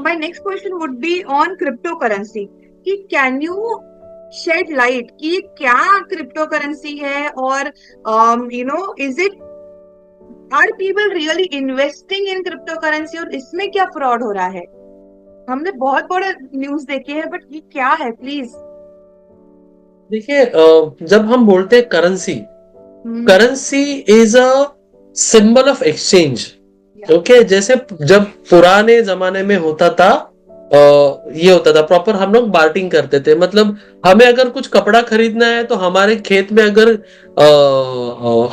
my next question would be on cryptocurrency कि can you shed light कि ये क्या cryptocurrency है और is it are people really investing in cryptocurrency और इसमें क्या fraud हो रहा है? हमने बहुत बड़ा न्यूज़ देखे हैं बट ये क्या है प्लीज? देखिए, जब हम बोलते हैं currency, currency is a symbol of exchange. Okay, जैसे जब पुराने जमाने में होता था, ये होता था प्रॉपर, हम लोग बार्टिंग करते थे। मतलब हमें अगर कुछ कपड़ा खरीदना है तो हमारे खेत में अगर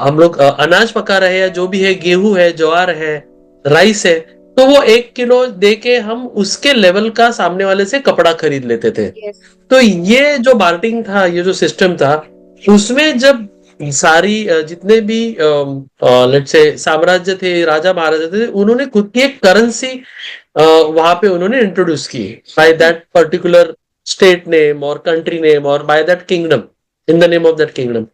हम लोग अनाज पका रहे हैं, जो भी है, गेहूं है, ज्वार है, राइस है, तो वो 1 किलो दे के हम उसके लेवल का सामने वाले से कपड़ा खरीद लेते थे। Yes. तो ये जो बार्टिंग था, ये जो सिस्टम था, उसमें जब सारी जितने भी लेट्स से साम्राज्य थे, राजा महाराजा थे, उन्होंने खुद की एक करेंसी वहां पे उन्होंने इंट्रोड्यूस की by that particular state name और कंट्री नेम और by that kingdom, in the name of that kingdom.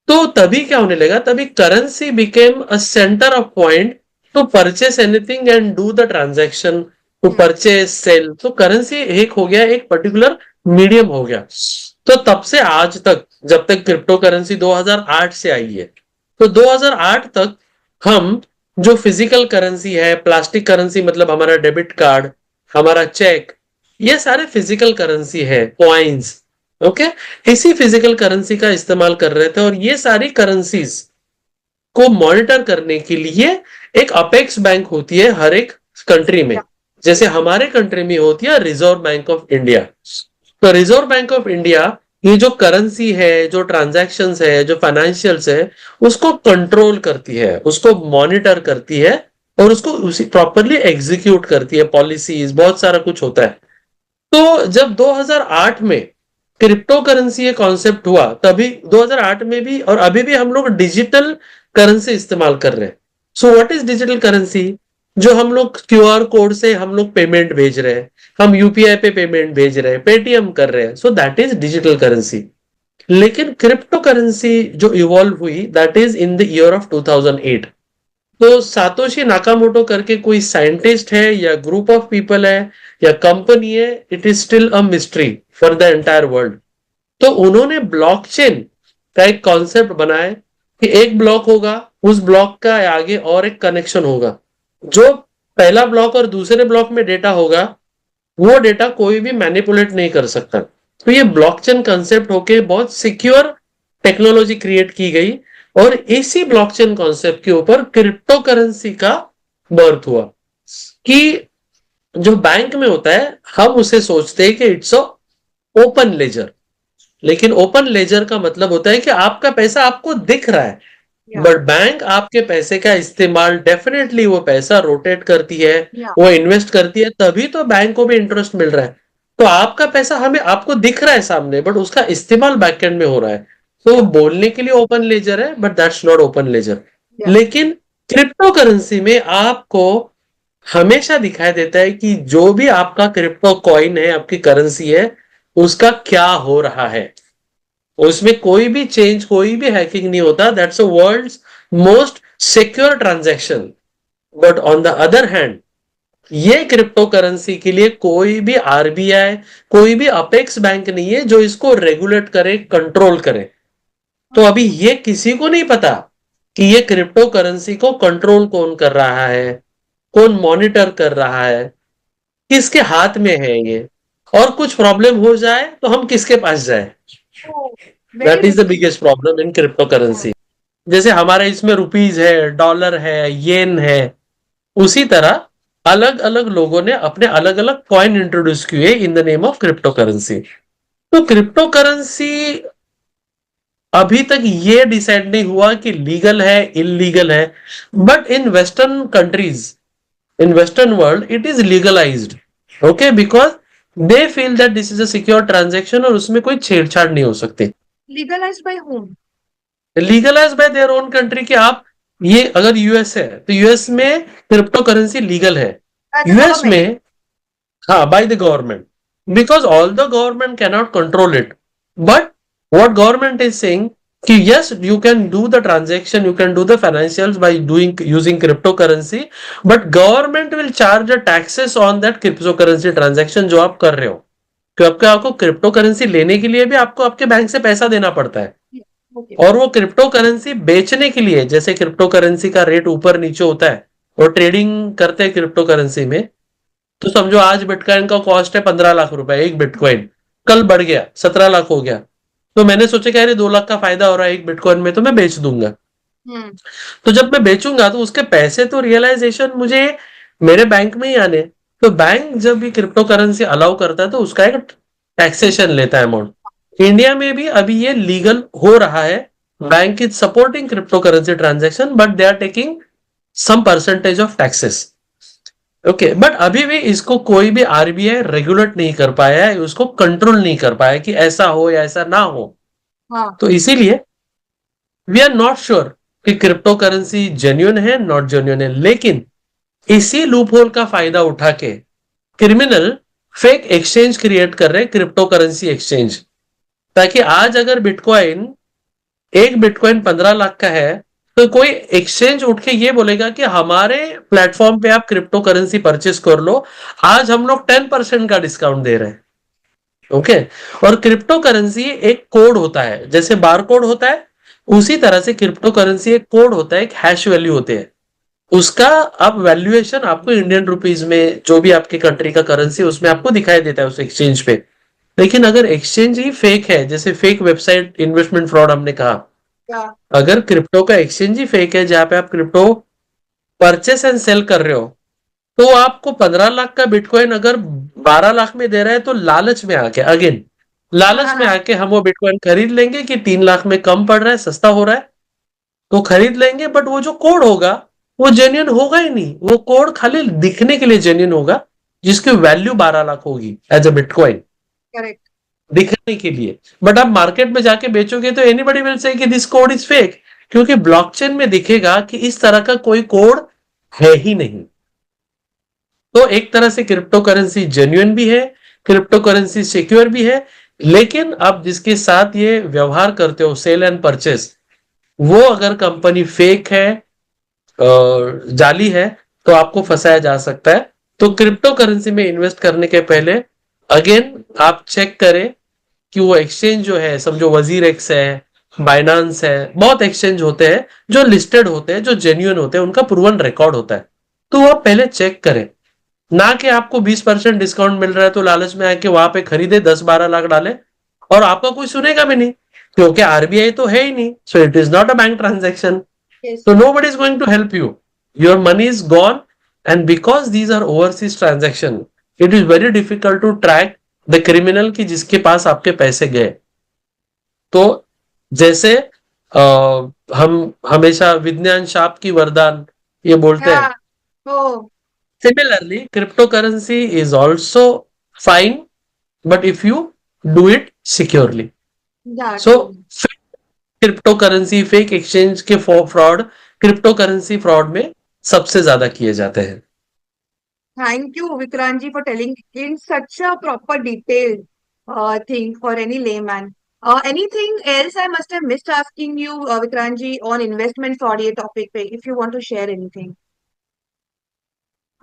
तो तभी क्या होने लगा, तभी currency became a centre of point to purchase anything and do the transaction, to purchase sale. तो currency एक हो गया, एक पर्टिकुलर मीडियम हो गया। तो तब से आज तक, जब तक क्रिप्टो करेंसी 2008 से आई है, तो 2008 तक हम जो फिजिकल करेंसी है, प्लास्टिक करेंसी मतलब हमारा डेबिट कार्ड, हमारा चेक, ये सारे फिजिकल करेंसी है, कॉइन्स। ओके, इसी फिजिकल करेंसी का इस्तेमाल कर रहे थे। और ये सारी करेंसीज को मॉनिटर करने के लिए एक अपेक्स बैंक होती है हर एक कंट्री में। जैसे हमारे कंट्री में होती है रिजर्व बैंक ऑफ इंडिया। तो रिजर्व बैंक ऑफ इंडिया ये जो करेंसी है, जो ट्रांजैक्शंस है, जो फाइनेंशियल्स है, उसको कंट्रोल करती है, उसको मॉनिटर करती है और उसको उसी प्रॉपरली एग्जीक्यूट करती है। पॉलिसीज, बहुत सारा कुछ होता है। तो जब 2008 में क्रिप्टो करेंसी ये कॉन्सेप्ट हुआ, तभी 2008 में भी और अभी भी हम लोग डिजिटल करेंसी इस्तेमाल कर रहे हैं। So what is digital currency? जो हम लोग क्यूआर कोड से हम लोग पेमेंट भेज रहे हैं, हम यूपीआई पे पेमेंट भेज रहे हैं, पेटीएम कर रहे हैं, so that is digital currency. लेकिन क्रिप्टो करेंसी जो इवॉल्व हुई, that is in the year of 2008। तो सातोशी नाकामोटो करके कोई साइंटिस्ट है या ग्रुप ऑफ पीपल है या कंपनी है, it is still a mystery for the entire world. तो उन्होंने ब्लॉकचेन का एक कॉन्सेप्ट बनाया कि एक ब्लॉक होगा, उस ब्लॉक का आगे और एक कनेक्शन होगा। जो पहला ब्लॉक और दूसरे ब्लॉक में डेटा होगा, वो डेटा कोई भी मैनिपुलेट नहीं कर सकता। तो ये ब्लॉकचेन कंसेप्ट होके बहुत सिक्योर टेक्नोलॉजी क्रिएट की गई और इसी ब्लॉकचेन कॉन्सेप्ट के ऊपर क्रिप्टो करेंसी का बर्थ हुआ। कि जो बैंक में होता है, हम उसे सोचते हैं कि इट्स अ ओपन लेजर, लेकिन ओपन लेजर का मतलब होता है कि आपका पैसा आपको दिख रहा है। बट बैंक आपके पैसे का इस्तेमाल, डेफिनेटली वो पैसा रोटेट करती है, वो इन्वेस्ट करती है, तभी तो बैंक को भी इंटरेस्ट मिल रहा है। तो आपका पैसा हमें आपको दिख रहा है सामने, बट उसका इस्तेमाल बैकएंड में हो रहा है। तो बोलने के लिए ओपन लेजर है, but that's not open ledger. लेकिन क्रिप्टो करेंसी में आपको हमेशा दिखाई देता है कि जो भी आपका क्रिप्टो कॉइन है, आपकी करेंसी है, उसका क्या हो रहा है। उसमें कोई भी चेंज, कोई भी हैकिंग नहीं होता। That's a world's most secure transaction. But on the other hand, ये क्रिप्टो करेंसी के लिए कोई भी आरबीआई, कोई भी अपेक्स बैंक नहीं है जो इसको रेगुलेट करे, कंट्रोल करे। तो अभी ये किसी को नहीं पता कि ये क्रिप्टो करेंसी को कंट्रोल कौन कर रहा है, कौन मॉनिटर कर रहा है, किसके हाथ में है ये, और कुछ प्रॉब्लम हो जाए तो हम किसके पास जाए। That is the biggest problem in crypto currency. जैसे हमारे इसमें रुपीज है, डॉलर है, येन है, उसी तरह अलग अलग लोगों ने अपने अलग अलग कॉइन इंट्रोड्यूस किए इन the name of crypto currency. तो क्रिप्टो करेंसी अभी तक ये डिसाइड नहीं हुआ कि लीगल है, इलीगल है। But in western countries, in western world, it is legalized. Okay, because they feel that this is a secure transaction और उसमें कोई छेड़छाड़ नहीं हो सकती। Legalized by whom? Legalize by their own country. कि आप, ये अगर यूएस है तो यूएस में क्रिप्टो करेंसी लीगल है। यूएस में, हाँ, by the government, because all the government cannot control it. But what government is saying, कि yes, you can do the transaction, you can do the financials by using cryptocurrency, but government will charge the taxes on that cryptocurrency transaction जो आप कर रहे हो, क्योंकि आपको crypto currency लेने के लिए भी आपको आपके बैंक से पैसा देना पड़ता है, ओके। और वो क्रिप्टो करेंसी बेचने के लिए, जैसे क्रिप्टो करेंसी का रेट ऊपर नीचे होता है और ट्रेडिंग करते हैं क्रिप्टो करेंसी में, तो समझो आज बिटकॉइन का कॉस्ट है 15 लाख रुपए एक बिटकॉइन, कल बढ़ गया 17 लाख हो गया, तो मैंने सोचा कि अरे 2 लाख का फायदा हो रहा है एक बिटकॉइन में, तो मैं बेच दूंगा। तो जब मैं बेचूंगा तो उसके पैसे तो रियलाइजेशन मुझे मेरे बैंक में ही आने, तो बैंक जब भी क्रिप्टो करेंसी अलाउ करता है तो उसका एक टैक्सेशन लेता है अमाउंट। इंडिया में भी अभी ये लीगल हो रहा है, bank is supporting crypto currency transaction but they are taking some percentage of taxes. Okay, but अभी भी इसको कोई भी आरबीआई रेगुलेट नहीं कर पाया है, उसको कंट्रोल नहीं कर पाया कि ऐसा हो या ऐसा ना हो। हाँ, तो इसीलिए वी आर नॉट श्योर कि क्रिप्टो करेंसी जेन्युइन है नॉट जेन्युइन है, लेकिन इसी लूप होल का फायदा उठा के क्रिमिनल फेक एक्सचेंज क्रिएट कर रहे हैं, क्रिप्टो करेंसी एक्सचेंज, ताकि आज अगर बिटकॉइन एक बिटकॉइन 15 लाख का है तो कोई एक्सचेंज उठ के ये बोलेगा कि हमारे प्लेटफॉर्म पे आप क्रिप्टो करेंसी परचेस कर लो, आज हम लोग 10% का डिस्काउंट दे रहे हैं। ओके, और क्रिप्टो करेंसी एक कोड होता है, जैसे बार कोड होता है उसी तरह से क्रिप्टो करेंसी एक कोड होता है, एक हैश वैल्यू होते हैं, उसका अब वैल्यूएशन आपको इंडियन रुपीज में जो भी आपकी कंट्री का करेंसी उसमें आपको दिखाई देता है उस एक्सचेंज पे। लेकिन अगर एक्सचेंज ही फेक है, जैसे फेक वेबसाइट इन्वेस्टमेंट फ्रॉड हमने कहा, क्या? अगर क्रिप्टो का एक्सचेंज ही फेक है जहां पे आप क्रिप्टो परचेस एंड सेल कर रहे हो, तो आपको 15 लाख का बिटकॉइन अगर 12 लाख में दे रहा है तो लालच में आके, अगेन लालच में आके हम वो बिटकॉइन खरीद लेंगे कि 3 लाख में कम पड़ रहा है, सस्ता हो रहा है, तो खरीद लेंगे, बट वो जो कोड होगा वो जेन्युइन होगा ही नहीं, वो कोड खाली दिखने के लिए जेन्युइन होगा, जिसकी वैल्यू 12 लाख होगी एज अ बिटकॉइन करेक्ट। दिखने के लिए, बट आप मार्केट में जाके बेचोगे तो एनीबडी विल से कि दिस कोड इज फेक, क्योंकि ब्लॉकचेन में दिखेगा कि इस तरह का कोई कोड है ही नहीं। तो एक तरह से क्रिप्टो करेंसी जेन्युइन भी है, क्रिप्टो करेंसी सिक्योर भी है, लेकिन आप जिसके साथ ये व्यवहार करते हो सेल एंड परचेस, वो अगर कंपनी फेक है, जाली है, तो आपको फंसाया जा सकता है। तो क्रिप्टो करेंसी में इन्वेस्ट करने के पहले अगेन आप चेक करें कि वो एक्सचेंज जो है, समझो वजीर एक्स है, बाइनांस है, बहुत एक्सचेंज होते हैं जो लिस्टेड होते हैं, जो जेन्युइन होते हैं, उनका प्रूवन रिकॉर्ड होता है, तो वो आप पहले चेक करें, ना कि आपको 20% डिस्काउंट मिल रहा है तो लालच में आके वहां पे खरीदे 10-12 लाख डाले और आपका कोई सुनेगा भी नहीं, क्योंकि आरबीआई तो है ही नहीं, so it is not a bank transaction, Yes. so nobody is going to help you, your money is gone, and because these are overseas transaction, it is very difficult to track the criminal कि जिसके पास आपके पैसे गए। तो जैसे हम हमेशा विज्ञान शाप की वरदान ये बोलते हैं, Yeah. Oh, similarly crypto currency is also fine, but if you do it securely. yeah, so true. Crypto currency fake exchange के फ्रॉड क्रिप्टो करेंसी फ्रॉड में सबसे ज्यादा किए जाते हैं। Thank you, Vikranji, for telling in such a proper detailed thing for any layman. Anything else I must have missed asking you, Vikranji, on investment fraud ye topic pe, if you want to share anything.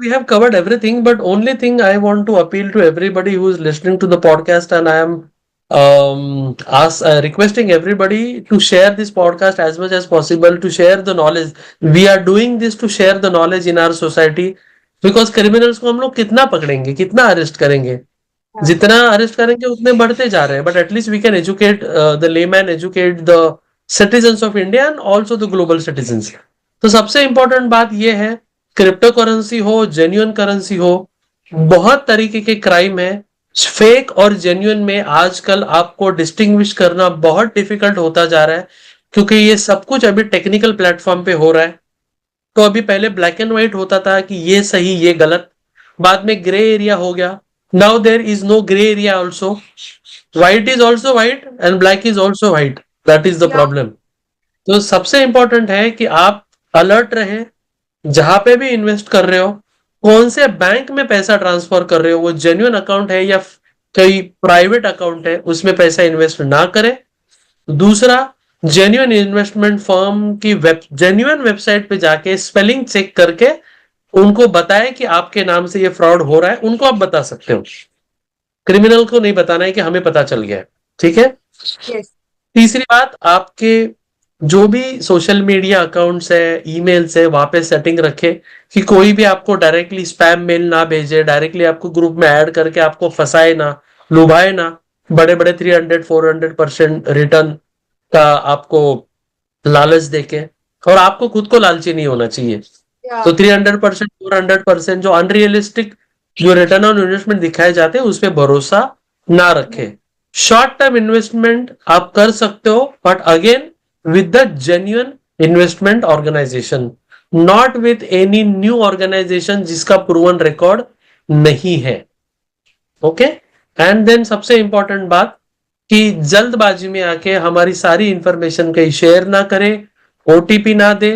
We have covered everything, but only thing I want to appeal to everybody who is listening to the podcast, and I am requesting everybody to share this podcast as much as possible, to share the knowledge. We are doing this to share the knowledge in our society, because criminals को हम लोग कितना पकड़ेंगे, कितना arrest करेंगे, Yeah. जितना arrest करेंगे उतने बढ़ते जा रहे हैं, but at least we can educate the layman, educate the citizens of India and also the global citizens. तो सबसे इंपॉर्टेंट बात यह है, क्रिप्टो करेंसी हो, जेन्युइन करेंसी हो, बहुत तरीके के क्राइम है, फेक और जेन्युइन में आजकल आपको डिस्टिंग्विश करना बहुत डिफिकल्ट होता जा रहा है, क्योंकि ये सब कुछ अभी टेक्निकल प्लेटफॉर्म पे हो रहा है। तो अभी पहले ब्लैक एंड व्हाइट होता था कि ये सही ये गलत, बाद में ग्रे एरिया हो गया, now there is no grey area also, white is also white and black is also white, that is the Yeah. Problem. तो सबसे इंपॉर्टेंट है कि आप अलर्ट रहें, जहां पे भी इन्वेस्ट कर रहे हो, कौन से बैंक में पैसा ट्रांसफर कर रहे हो, वो जेन्युइन अकाउंट है या कोई प्राइवेट अकाउंट है, उसमें पैसा इन्वेस्ट ना करें। दूसरा, जेन्युइन इन्वेस्टमेंट फर्म की जेन्युइन वेबसाइट पे जाके स्पेलिंग चेक करके उनको बताए कि आपके नाम से ये फ्रॉड हो रहा है, उनको आप बता सकते हो। क्रिमिनल को नहीं बताना है कि हमें पता चल गया है। ठीक है। Yes. तीसरी बात, आपके जो भी सोशल मीडिया अकाउंट्स है, ईमेल्स है, वहां पे सेटिंग रखे कि कोई भी आपको डायरेक्टली स्पैम मेल ना भेजे, डायरेक्टली आपको ग्रुप में ऐड करके आपको फंसाए ना, लुभाए ना, बड़े बड़े 300-400% रिटर्न का आपको लालच देके। और आपको खुद को लालची नहीं होना चाहिए। Yeah. तो 300% 400% जो अनरियलिस्टिक जो रिटर्न ऑन इन्वेस्टमेंट दिखाए जाते हैं उस पर भरोसा ना रखें। शॉर्ट टर्म इन्वेस्टमेंट आप कर सकते हो, but again with the genuine investment organisation, not with any new organisation जिसका प्रूवन रिकॉर्ड नहीं है। ओके। एंड देन सबसे इंपॉर्टेंट बात कि जल्दबाजी में आके हमारी सारी इंफॉर्मेशन कहीं शेयर ना करें, ओटीपी ना दे,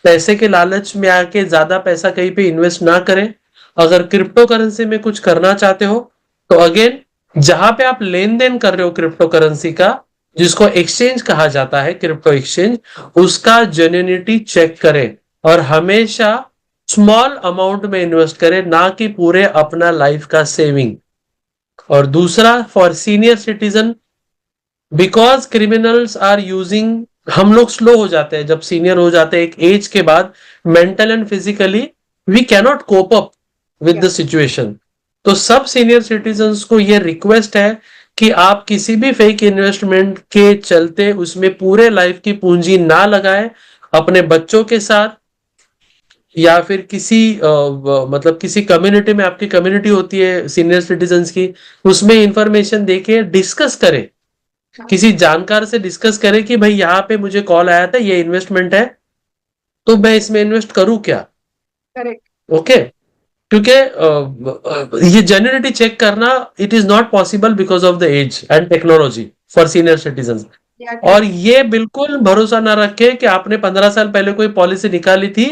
पैसे के लालच में आके ज्यादा पैसा कहीं पे इन्वेस्ट ना करें। अगर क्रिप्टो करेंसी में कुछ करना चाहते हो तो अगेन जहां पे आप लेन देन कर रहे हो क्रिप्टो करेंसी का, जिसको एक्सचेंज कहा जाता है, क्रिप्टो एक्सचेंज, उसका जेन्युइनिटी चेक करें और हमेशा स्मॉल अमाउंट में इन्वेस्ट करें, ना कि पूरे अपना लाइफ का सेविंग। और दूसरा, for senior citizen, because criminals are using, हम लोग स्लो हो जाते हैं जब सीनियर हो जाते हैं एक एज के बाद, mental and physically we cannot cope up with the situation. तो सब सीनियर सिटीजन्स को यह रिक्वेस्ट है कि आप किसी भी फेक इन्वेस्टमेंट के चलते उसमें पूरे लाइफ की पूंजी ना लगाए। अपने बच्चों के साथ या फिर किसी मतलब किसी कम्युनिटी में, आपकी कम्युनिटी होती है सीनियर सिटीजन्स की, उसमें इंफॉर्मेशन देके डिस्कस करें, किसी जानकार से डिस्कस करें कि भाई यहाँ पे मुझे कॉल आया था, ये इन्वेस्टमेंट है, तो मैं इसमें इन्वेस्ट करूं क्या। करेक्ट। ओके। क्योंकि ये जेन्युइनिटी चेक करना it is not possible because of the age and technology for senior citizen. और ये बिल्कुल भरोसा ना रखे कि आपने 15 साल पहले कोई पॉलिसी निकाली थी,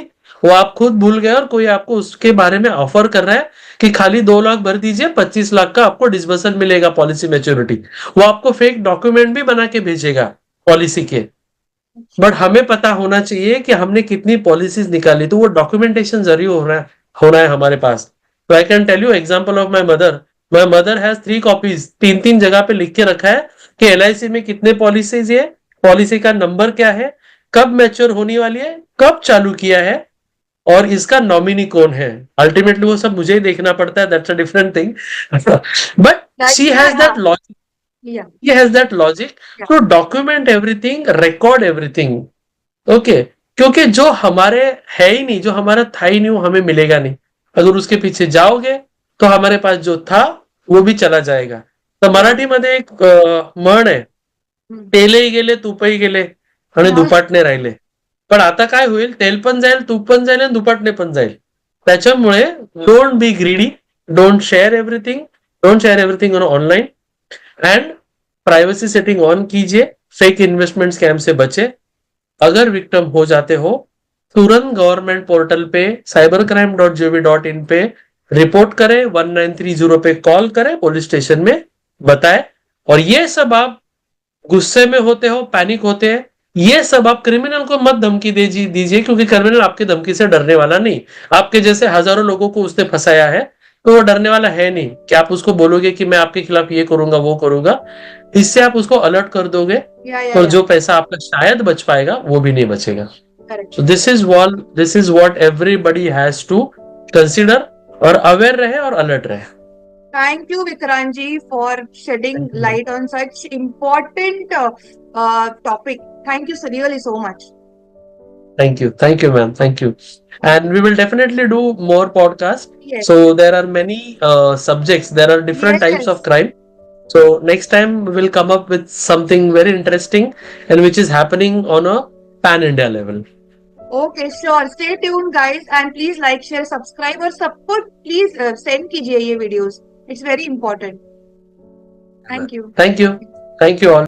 वो आप खुद भूल गए और कोई आपको उसके बारे में ऑफर कर रहा है कि खाली 2 लाख भर दीजिए, 25 लाख का आपको डिसबर्सल मिलेगा पॉलिसी मैच्योरिटी। वो आपको फेक डॉक्यूमेंट भी बना के भेजेगा पॉलिसी के। बट हमें पता होना चाहिए कि हमने कितनी पॉलिसीज निकाली, तो वो डॉक्यूमेंटेशन जरिए होना है हमारे पास। तो I can tell you example of my mother has 3 copies, 3 जगह पे लिख के रखा है कि एलआईसी में कितने पॉलिसीज है, पॉलिसी का नंबर क्या है, कब मैच्योर होने वाली है, कब चालू किया है, और इसका नॉमिनी कौन है। अल्टीमेटली वो सब मुझे ही देखना पड़ता है, that's a different thing. But she has that logic, he has that logic to document everything, record everything. Okay. क्योंकि जो हमारे है ही नहीं, जो हमारा था ही नहीं, वो हमें मिलेगा नहीं। अगर उसके पीछे जाओगे तो हमारे पास जो था वो भी चला जाएगा। तर मराठीमध्ये एक म्हण आहे, तेलही गेले तुपही गेले आणि दुपाटणे राहिले. पण आता काय होईल, तेल पण जाईल, तूप पण जाईल आणि दुपाटणे पण जाईल. त्याच्यामुळे don't be greedy, don't share everything online, and privacy setting on कीजिए, फेक इन्वेस्टमेंट स्कैम से बचे। अगर विक्टिम हो जाते हो तुरंत गवर्नमेंट पोर्टल पे cybercrime.gov.in पे रिपोर्ट करें, 1930 पे कॉल करें, पुलिस स्टेशन में बताएं। और ये सब आप गुस्से में होते हो, पैनिक होते हैं, ये सब आप क्रिमिनल को मत धमकी दीजिए, क्योंकि क्रिमिनल आपकी धमकी से डरने वाला नहीं। आपके जैसे हजारों लोगों को उसने फंसाया है, तो वो डरने वाला है नहीं कि आप उसको बोलोगे कि मैं आपके खिलाफ ये करूंगा वो करूंगा। इससे आप उसको अलर्ट कर दोगे और जो पैसा आपका शायद बच पाएगा वो भी नहीं बचेगा। So this is what everybody has to consider, और अवेयर रहे और अलर्ट रहे। Thank you, Vikrant ji, for shedding light on such important topic. Thank you really so much. Thank you, ma'am. Thank you. And we will definitely do more podcasts. Yes. So there are many subjects. There are different types of crime. So next time we will come up with something very interesting and which is happening on a pan-India level. Okay, sure. Stay tuned, guys, and please like, share, subscribe, और सबको please send कीजिए ये videos. It's very important. Thank you. Thank you all.